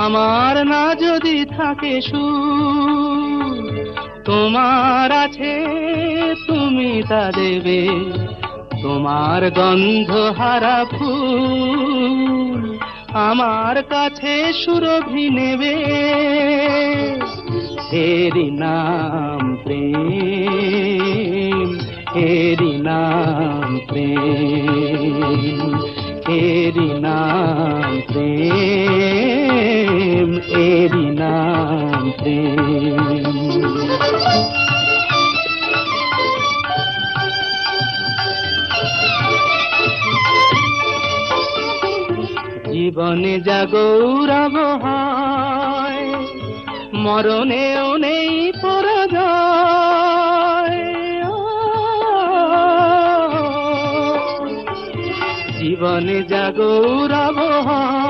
আমার না যদি থাকে সুর, তোমার আছে তুমি তা দেবে। তোমার গন্ধ হারা ফুল আমার কাছে সুরভি নেবে। এরি নাম প্রেম, এরি নাম প্রেম, এরি নাম প্রেম, এরি নাম প্রেম। জীবনে যা গৌরব হয়, মরণেও নেই পরাজয়। জীবনে যা গৌরব হয়,